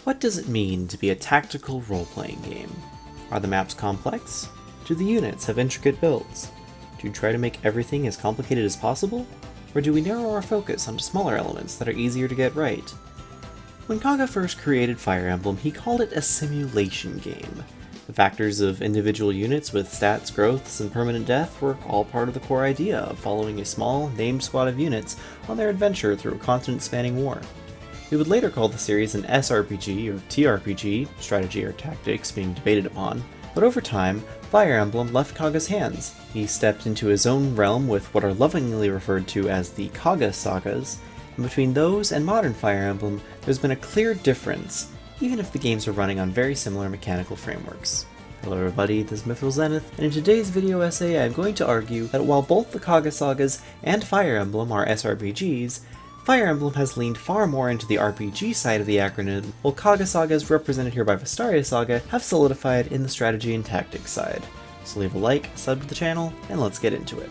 What does it mean to be a tactical role-playing game? Are the maps complex? Do the units have intricate builds? Do you try to make everything as complicated as possible? Or do we narrow our focus onto smaller elements that are easier to get right? When Kaga first created Fire Emblem, he called it a simulation game. The factors of individual units with stats, growths, and permanent death were all part of the core idea of following a small, named squad of units on their adventure through a continent-spanning war. He would later call the series an SRPG or TRPG, strategy or tactics being debated upon, but over time, Fire Emblem left Kaga's hands. He stepped into his own realm with what are lovingly referred to as the Kaga Sagas, and between those and modern Fire Emblem, there's been a clear difference, even if the games are running on very similar mechanical frameworks. Hello everybody, this is Mythril Zenith, and in today's video essay I'm going to argue that while both the Kaga Sagas and Fire Emblem are SRPGs, Fire Emblem has leaned far more into the RPG side of the acronym, while Kaga Sagas, represented here by Fire Saga, have solidified in the strategy and tactics side. So leave a like, sub to the channel, and let's get into it.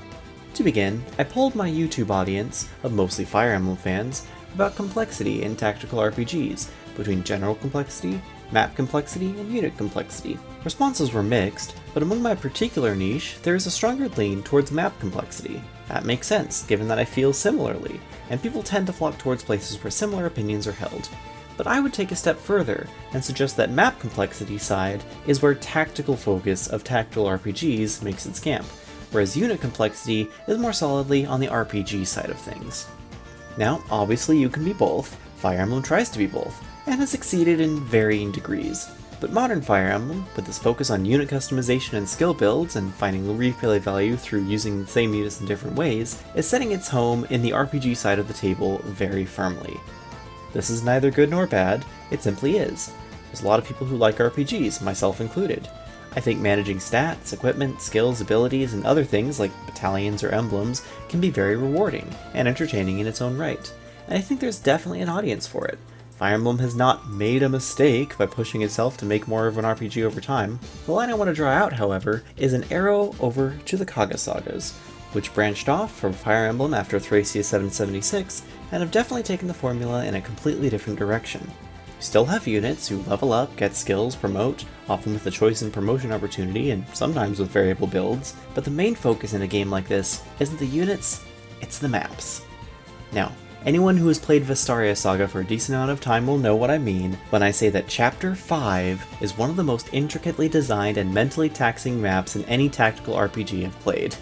To begin, I polled my YouTube audience, of mostly Fire Emblem fans, about complexity in tactical RPGs, between general complexity, map complexity, and unit complexity. Responses were mixed, but among my particular niche, there is a stronger lean towards map complexity. That makes sense, given that I feel similarly, and people tend to flock towards places where similar opinions are held. But I would take a step further and suggest that map complexity side is where tactical focus of tactical RPGs makes its camp, whereas unit complexity is more solidly on the RPG side of things. Now, obviously you can be both. Fire Emblem tries to be both, and has succeeded in varying degrees. But modern Fire Emblem, with its focus on unit customization and skill builds and finding replay value through using the same units in different ways, is setting its home in the RPG side of the table very firmly. This is neither good nor bad, it simply is. There's a lot of people who like RPGs, myself included. I think managing stats, equipment, skills, abilities, and other things like battalions or emblems can be very rewarding and entertaining in its own right, and I think there's definitely an audience for it. Fire Emblem has not made a mistake by pushing itself to make more of an RPG over time. The line I want to draw out, however, is an arrow over to the Kaga Sagas, which branched off from Fire Emblem after Thracia 776, and have definitely taken the formula in a completely different direction. You still have units who level up, get skills, promote, often with a choice and promotion opportunity, and sometimes with variable builds, but the main focus in a game like this isn't the units, it's the maps. Now, anyone who has played Fire Saga for a decent amount of time will know what I mean when I say that Chapter 5 is one of the most intricately designed and mentally taxing maps in any tactical RPG I've played.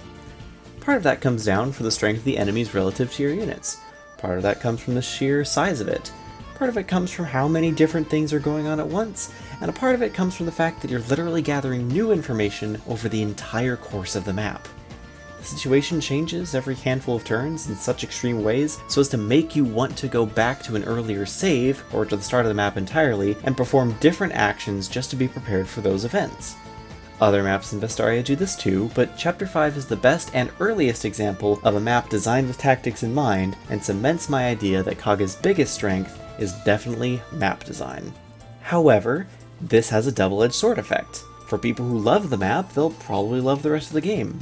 Part of that comes down from the strength of the enemies relative to your units. Part of that comes from the sheer size of it. Part of it comes from how many different things are going on at once, and a part of it comes from the fact that you're literally gathering new information over the entire course of the map. The situation changes every handful of turns in such extreme ways so as to make you want to go back to an earlier save, or to the start of the map entirely, and perform different actions just to be prepared for those events. Other maps in Vestaria do this too, but Chapter 5 is the best and earliest example of a map designed with tactics in mind, and cements my idea that Kaga's biggest strength is definitely map design. However, this has a double-edged sword effect. For people who love the map, they'll probably love the rest of the game.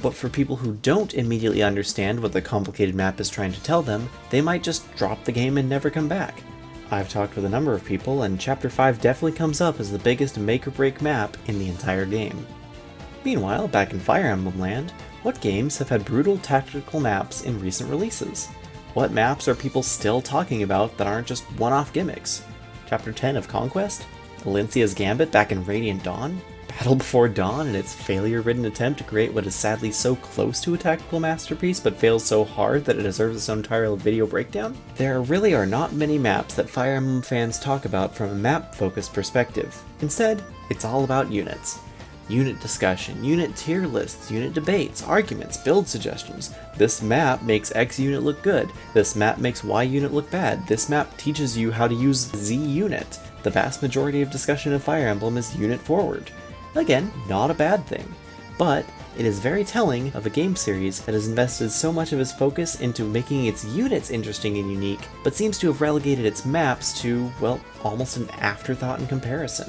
But for people who don't immediately understand what the complicated map is trying to tell them, they might just drop the game and never come back. I've talked with a number of people, and Chapter 5 definitely comes up as the biggest make-or-break map in the entire game. Meanwhile, back in Fire Emblem land, what games have had brutal tactical maps in recent releases? What maps are people still talking about that aren't just one-off gimmicks? Chapter 10 of Conquest? Valencia's Gambit back in Radiant Dawn? Battle Before Dawn and its failure-ridden attempt to create what is sadly so close to a tactical masterpiece but fails so hard that it deserves its own entire video breakdown? There really are not many maps that Fire Emblem fans talk about from a map-focused perspective. Instead, it's all about units. Unit discussion, unit tier lists, unit debates, arguments, build suggestions. This map makes X unit look good. This map makes Y unit look bad. This map teaches you how to use Z unit. The vast majority of discussion of Fire Emblem is unit forward. Again, not a bad thing, but it is very telling of a game series that has invested so much of its focus into making its units interesting and unique, but seems to have relegated its maps to, well, almost an afterthought in comparison.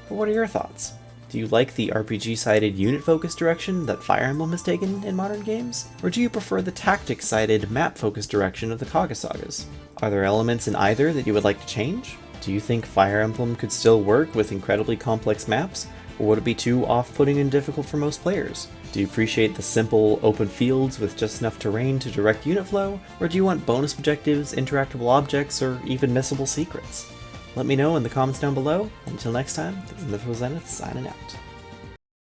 But what are your thoughts? Do you like the RPG-sided unit-focused direction that Fire Emblem has taken in modern games? Or do you prefer the tactics-sided map-focused direction of the Kaga Sagas? Are there elements in either that you would like to change? Do you think Fire Emblem could still work with incredibly complex maps, or would it be too off-putting and difficult for most players? Do you appreciate the simple, open fields with just enough terrain to direct unit flow, or do you want bonus objectives, interactable objects, or even missable secrets? Let me know in the comments down below. Until next time, this is Mythical Zenith signing out.